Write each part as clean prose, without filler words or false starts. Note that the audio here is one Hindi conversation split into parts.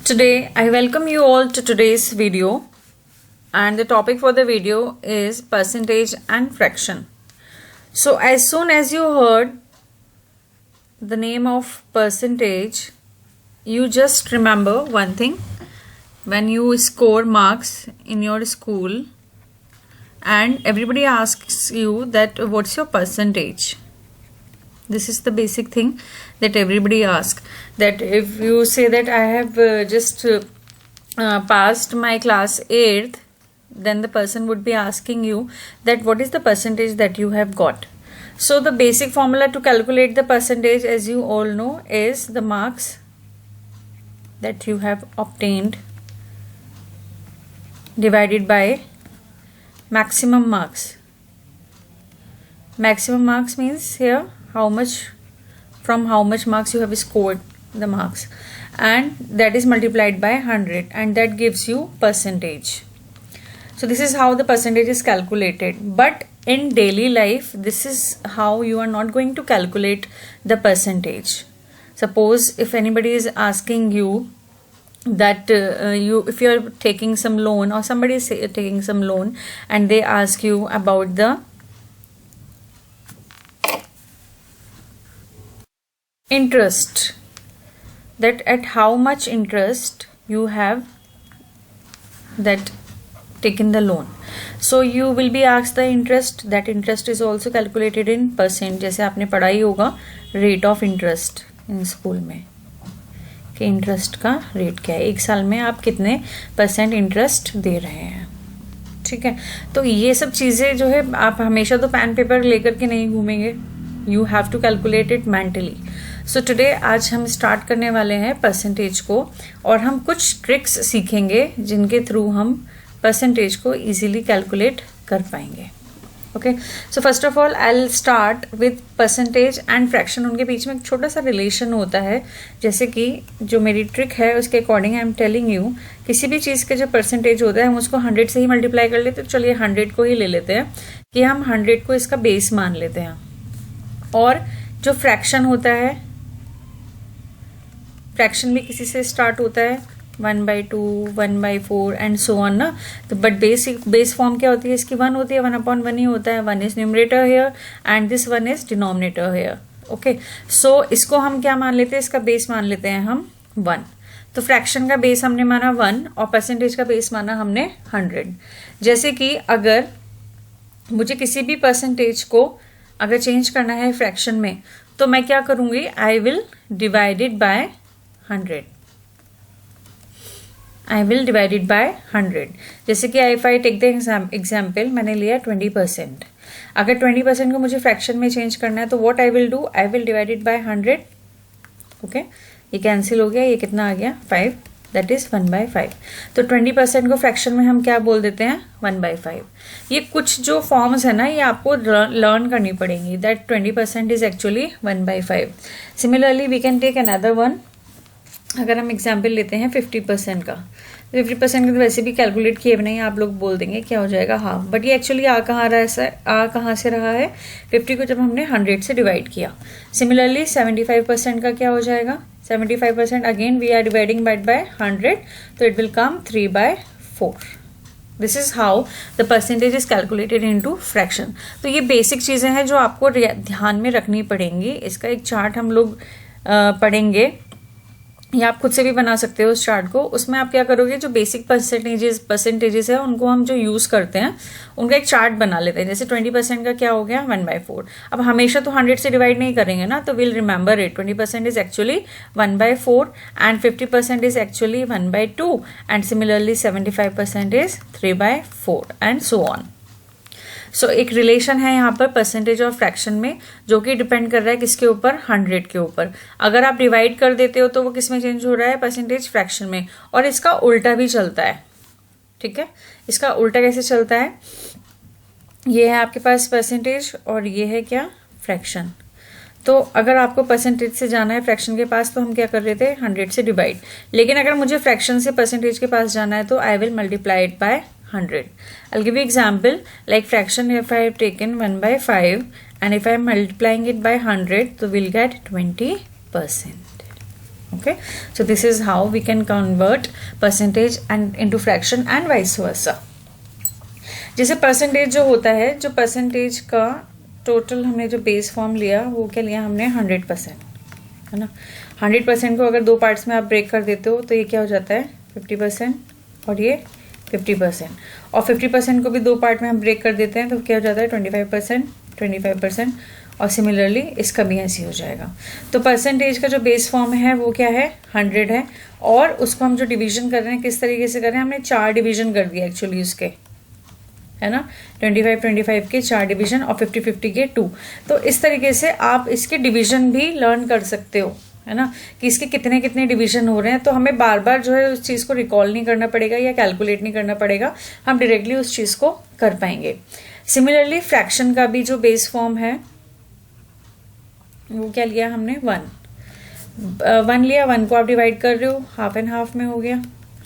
Today, I welcome you all to today's video, and the topic for the video is percentage and fraction. So, as soon as you heard the name of percentage, you just remember one thing. When you score marks in your school and everybody asks you that what's your percentage? This is the basic thing that everybody asks. That if you say that I have just passed my class 8th, then the person would be asking you that what is the percentage that you have got. So the basic formula to calculate the percentage, as you all know, is the marks that you have obtained divided by maximum marks. Maximum marks means here how much marks you have scored the marks, and that is multiplied by 100, and that gives you percentage. So this is how the percentage is calculated. But in daily life, this is how you are not going to calculate the percentage. Suppose if anybody is asking you that if you are taking some loan, or somebody is taking some loan, and they ask you about the interest, that at how much interest you have that taken the loan. So you will be asked the interest. That interest is also calculated in percent. जैसे आपने पढ़ा ही होगा rate of interest in school में कि इंटरेस्ट का रेट क्या है, एक साल में आप कितने % इंटरेस्ट दे रहे हैं. ठीक है, तो ये सब चीज़ें जो है आप हमेशा तो पेन पेपर लेकर के नहीं घूमेंगे. You have to calculate it mentally. So today आज हम स्टार्ट करने वाले हैं परसेंटेज को, और हम कुछ ट्रिक्स सीखेंगे जिनके थ्रू हम परसेंटेज को इजीली कैलकुलेट कर पाएंगे. Okay, so first of all I will start with percentage and fraction. उनके बीच में एक छोटा सा रिलेशन होता है. जैसे कि जो मेरी ट्रिक है उसके according I am telling you, किसी भी चीज़ का जो परसेंटेज होता है हम उसको 100 से ही मल्टीप्लाई कर लेते हैं. तो चलिए 100 को ही ले लेते हैं कि हम 100 को इसका बेस मान लेते हैं. और जो फ्रैक्शन होता है, फ्रैक्शन भी किसी से स्टार्ट होता है 1/2, 1/4 एंड सो ऑन ना. तो बट बेस फॉर्म क्या होती है इसकी? 1 होती है. 1/1 ही होता है. 1 is numerator here and this 1 is denominator here. Okay, so इसको हम क्या मान लेते हैं? इसका बेस मान लेते हैं हम 1. तो फ्रैक्शन का बेस हमने माना 1 और परसेंटेज का बेस माना हमने 100. जैसे कि अगर मुझे किसी भी परसेंटेज को अगर चेंज करना है फ्रैक्शन में, तो मैं क्या करूंगी? I will divide it by 100. I will divide it by 100. जैसे कि if I take the example, मैंने लिया 20%. अगर 20% को मुझे फ्रैक्शन में चेंज करना है तो what I will do? I will divide it by 100. Okay, ये कैंसिल हो गया. ये कितना आ गया? 5. That is 1/5. तो 20% को फ्रैक्शन में हम क्या बोल देते हैं? 1/5. ये कुछ जो फॉर्म्स है ना, ये आपको लर्न करनी पड़ेंगी. That 20% is actually 1/5. Similarly we can take another one. अगर हम एग्जाम्पल लेते हैं 50% का, 50% का तो वैसे भी कैलकुलेट किए नहीं, आप लोग बोल देंगे क्या हो जाएगा? हाफ. बट ये एक्चुअली आ कहाँ से रहा है? 50 को जब हमने 100 से डिवाइड किया. सिमिलरली 75% का क्या हो जाएगा? 75% again we are dividing by 100, तो it will come 3/4. This is how the percentage is calculated into fraction. तो ये बेसिक चीजें हैं जो आपको ध्यान में रखनी पड़ेंगी. इसका एक चार्ट हम लोग पढ़ेंगे, या आप खुद से भी बना सकते हो उस चार्ट को. उसमें आप क्या करोगे? जो बेसिक परसेंटेजेस है उनको हम जो यूज करते हैं उनका एक चार्ट बना लेते हैं. जैसे 20% का क्या हो गया? 1/4. अब हमेशा तो 100 से डिवाइड नहीं करेंगे ना, तो will remember it. 20% is actually 1/4 and 50% is actually 1/2 and similarly 75% is 3/4 and so on. So एक रिलेशन है यहाँ पर परसेंटेज और फ्रैक्शन में, जो कि डिपेंड कर रहा है किसके ऊपर? 100 के ऊपर. अगर आप डिवाइड कर देते हो तो वो किस में चेंज हो रहा है? परसेंटेज फ्रैक्शन में. और इसका उल्टा भी चलता है. ठीक है, इसका उल्टा कैसे चलता है? ये है आपके पास परसेंटेज और ये है क्या? फ्रैक्शन. तो अगर आपको परसेंटेज से जाना है फ्रैक्शन के पास, तो हम क्या कर रहे थे? 100 से डिवाइड. लेकिन अगर मुझे फ्रैक्शन से परसेंटेज के पास जाना है तो I will multiply it by 100. I'll give you example like fraction. If I have taken 1/5 and if I am multiplying it by 100, so we'll get 20%. Okay, so this is how we can convert percentage and into fraction and vice versa. जैसे परसेंटेज जो होता है, जो परसेंटेज का टोटल हमने जो बेस फॉर्म लिया वो क्या लिया हमने 100%, है ना. 100% को अगर दो पार्ट्स में आप ब्रेक कर देते हो तो ये क्या हो जाता है 50% और ये 50%, और 50% को भी दो पार्ट में हम ब्रेक कर देते हैं तो क्या हो जाता है 25%, और सिमिलरली इसका भी ऐसे हो जाएगा. तो परसेंटेज का जो बेस फॉर्म है वो क्या है 100 है, और उसको हम जो डिवीजन कर रहे हैं किस तरीके से कर रहे हैं, हमने 4 डिवीजन कर दिया एक्चुअली उसके, है ना. 25 के 4 डिवीजन और 50 के 2. तो इस तरीके से आप इसके डिवीजन भी लर्न कर सकते हो, है ना, कि इसके कितने कितने डिवीजन हो रहे हैं. तो हमें बार बार जो है उस चीज़ को रिकॉल नहीं करना पड़ेगा या कैलकुलेट नहीं करना पड़ेगा, हम डायरेक्टली उस चीज़ को कर पाएंगे. सिमिलरली फ्रैक्शन का भी जो बेस फॉर्म है वो क्या लिया हमने 1 लिया. 1 को आप डिवाइड कर रहे हो, हाफ एंड हाफ में हो गया,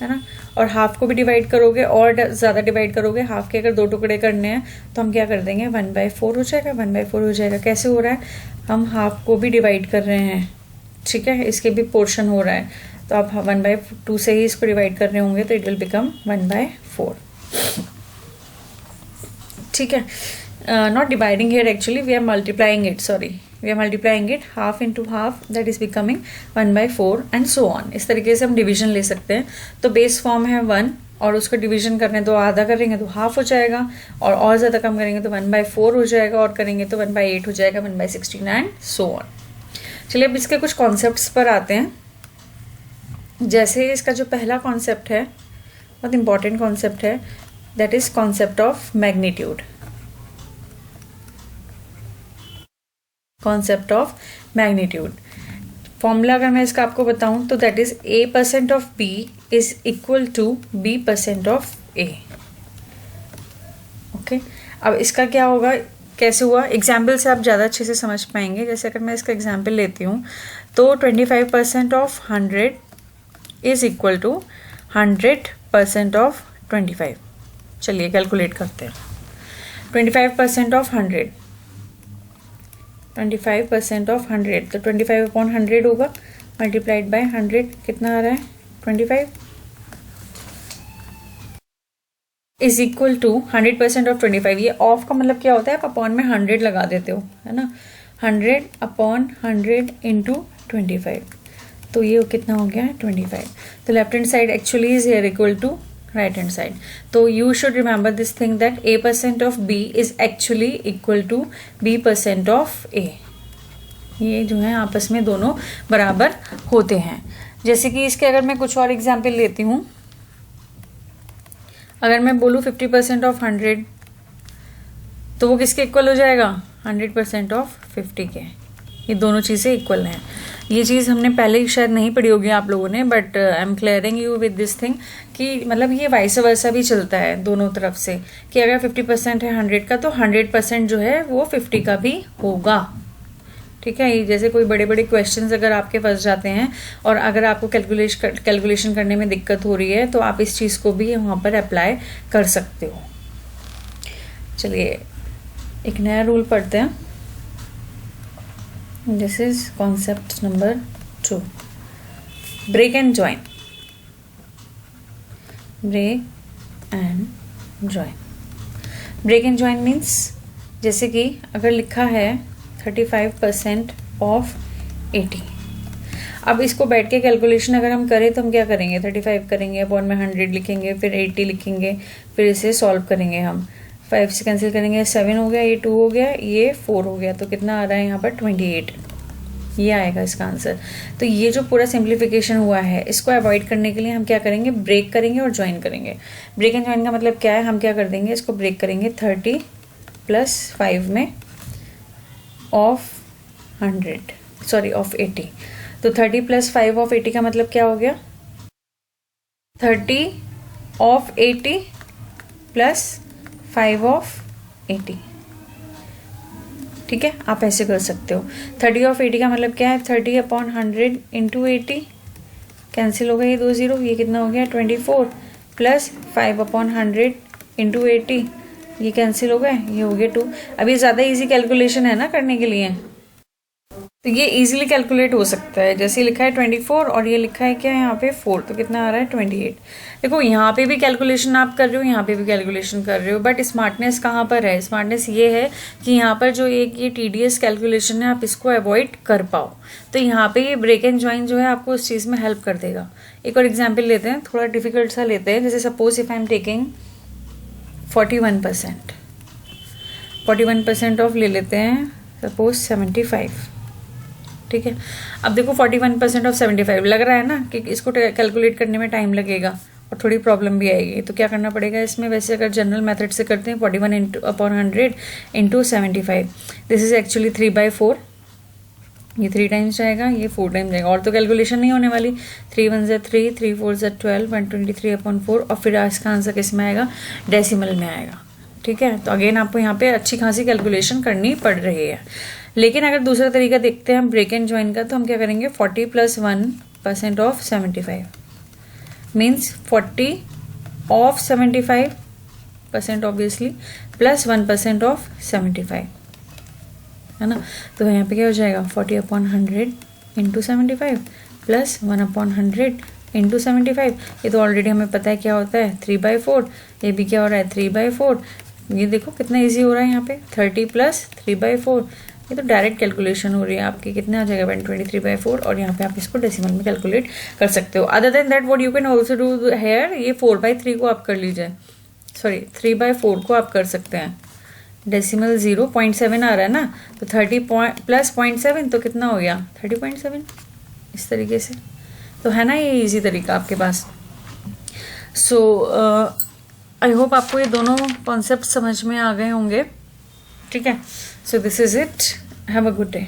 है ना, और हाफ को भी डिवाइड करोगे और ज़्यादा डिवाइड करोगे. हाफ के अगर 2 टुकड़े करने हैं तो हम क्या कर देंगे 1/4 हो जाएगा. 1/4 हो जाएगा. कैसे हो रहा है, हम हाफ को भी डिवाइड कर रहे हैं, ठीक है, इसके भी पोर्शन हो रहा है. तो आप 1/2 से ही इसको डिवाइड कर रहे होंगे तो इट विल बिकम 1/4. ठीक है, not dividing here actually, we are multiplying it, sorry, we are multiplying it half into half, that is becoming 1/4 and so on. इस तरीके से हम डिवीजन ले सकते हैं. तो बेस फॉर्म है 1 और उसको डिवीजन करने तो आधा करेंगे तो हाफ हो जाएगा, और ज़्यादा कम करेंगे तो 1/4 हो जाएगा, और करेंगे तो 1/8 हो जाएगा, 1/16 एंड सो ऑन. चलिए अब इसके कुछ कॉन्सेप्ट्स पर आते हैं. जैसे इसका जो पहला कॉन्सेप्ट है बहुत इंपॉर्टेंट कॉन्सेप्ट है, that is concept of magnitude. Concept of magnitude formula अगर मैं इसका आपको बताऊं तो that is A% of B is equal to B% of A. Okay, अब इसका क्या होगा, कैसे हुआ, एग्जाम्पल से आप ज़्यादा अच्छे से समझ पाएंगे. जैसे अगर मैं इसका एग्जाम्पल लेती हूँ तो 25% of 100 is equal to 100% of 25. चलिए कैलकुलेट करते हैं. 25% ऑफ 100, 25% ऑफ 100, तो 25/100 होगा, मल्टीप्लाइड बाय 100 कितना आ रहा है 25 इज इक्वल टू 100% ऑफ 25. ये ऑफ का मतलब क्या होता है, आप अपॉन में 100 लगा देते हो, है ना. 100/100 इंटू 25, तो ये कितना हो गया 25. तो left hand side actually is here equal to right hand side. तो you should remember this thing that A% of B is actually equal to B% of A. ये जो है आपस में दोनों बराबर होते हैं. जैसे कि इसके अगर मैं कुछ और एग्जाम्पल लेती हूँ, अगर मैं बोलूँ 50% ऑफ 100 तो वो किसके इक्वल हो जाएगा 100% ऑफ 50 के. ये दोनों चीज़ें इक्वल हैं. ये चीज़ हमने पहले ही शायद नहीं पढ़ी होगी आप लोगों ने, but I am clearing you with this thing कि मतलब ये वाइस वर्सा भी चलता है दोनों तरफ से, कि अगर 50% है 100 का तो 100% जो है वो 50 का भी होगा. ठीक है, ये जैसे कोई बड़े बड़े क्वेश्चंस अगर आपके फंस जाते हैं और अगर आपको कैलकुलेशन करने में दिक्कत हो रही है तो आप इस चीज़ को भी वहाँ पर अप्लाई कर सकते हो. चलिए एक नया रूल पढ़ते हैं. This is concept number 2. Break and join. Break and join. Break and join means जैसे कि अगर लिखा है 35% ऑफ 80. अब इसको बैठ के कैलकुलेशन अगर हम करें तो हम क्या करेंगे, 35 करेंगे, अपॉन में 100 लिखेंगे, फिर 80 लिखेंगे, फिर इसे सॉल्व करेंगे. हम 5 से कैंसिल करेंगे, 7 हो गया, ये 2 हो गया, ये 4 हो गया, तो कितना आ रहा है यहाँ पर 28. ये आएगा इसका आंसर. तो ये जो पूरा सिंप्लीफिकेशन हुआ है इसको अवॉइड करने के लिए हम क्या करेंगे, ब्रेक करेंगे और ज्वाइन करेंगे. ब्रेक एंड ज्वाइन का मतलब क्या है, हम क्या कर देंगे, इसको ब्रेक करेंगे 30 + 5 में ऑफ 80. तो 30 + 5 ऑफ 80 का मतलब क्या हो गया, 30 ऑफ 80 + 5 ऑफ 80. ठीक है, आप ऐसे कर सकते हो. 30 ऑफ 80 का मतलब क्या है, 30/100 इंटू 80, कैंसिल हो गया ये 2 0, ये कितना हो गया 24, + 5/100 इंटू 80, ये कैंसिल हो गए, ये हो गया 2. अब ये ज़्यादा इजी कैलकुलेशन है ना करने के लिए. तो ये इजीली कैलकुलेट हो सकता है। जैसे लिखा है 24 और ये लिखा है क्या है यहाँ पे 4, तो कितना आ रहा है 28। देखो यहाँ पे भी कैलकुलेशन आप कर रहे हो, यहाँ पे भी कैलकुलेशन कर रहे हो, बट स्मार्टनेस कहाँ पर है? स्मार्टनेस ये है कि यहाँ पर जो एक ये टीडीएस कैलकुलेशन है आप इसको अवॉइड कर पाओ। तो यहाँ पे ये ब्रेक एंड ज्वाइन जो है आपको उस चीज़ में हेल्प कर देगा। एक और एग्जाम्पल लेते हैं, थोड़ा डिफिकल्ट सा लेते हैं। जैसे suppose if I am taking 41%, 41% of ले लेते हैं सपोज 75, ठीक है। अब देखो 41% ऑफ 75 लग रहा है ना कि इसको कैलकुलेट करने में टाइम लगेगा और थोड़ी प्रॉब्लम भी आएगी। तो क्या करना पड़ेगा इसमें? वैसे अगर जनरल मेथड से करते हैं 41/100 इंटू 75, दिस इज एक्चुअली 3/4। ये 3 टाइम्स जाएगा, ये 4 टाइम्स जाएगा, और तो कैलकुलेशन नहीं होने वाली। 3 1 ज़ा 3, 3 4 ज़ा 12, 123/4, और फिर इसका आंसर किस में आएगा? डेसिमल में आएगा, ठीक है। तो अगेन आपको यहाँ पे अच्छी खासी कैलकुलेशन करनी पड़ रही है। लेकिन अगर दूसरा तरीका देखते हैं हम ब्रेक एंड ज्वाइन का, तो हम क्या करेंगे? 40 + 1% of 75 means 40 of 75% obviously plus 1% of 75, है ना। तो यहाँ पे क्या हो जाएगा? 40/100 इंटू 75 प्लस 1/100 इंटू 75। ये तो ऑलरेडी हमें पता है क्या होता है, 3/4। ये भी क्या हो रहा है? 3/4। ये देखो कितना इजी हो रहा है यहाँ पे, 30 + 3/4। ये तो डायरेक्ट कैलकुलेशन हो रही है आपकी। कितना आ जाएगा? 123/4, और यहाँ पे आप इसको डेसिमल में कैलकुलेट कर सकते हो। Other than that what you can also do here, ये 4/3 को आप कर लीजिए, सॉरी 3/4 को आप कर सकते हैं। डेसिमल 0.7 आ रहा है ना, तो 30 + 0.7 तो कितना हो गया? 30.7, इस तरीके से। तो है ना ये इजी तरीका आपके पास। सो आई होप आपको ये दोनों कॉन्सेप्ट समझ में आ गए होंगे, ठीक है। So this is it, have a good day.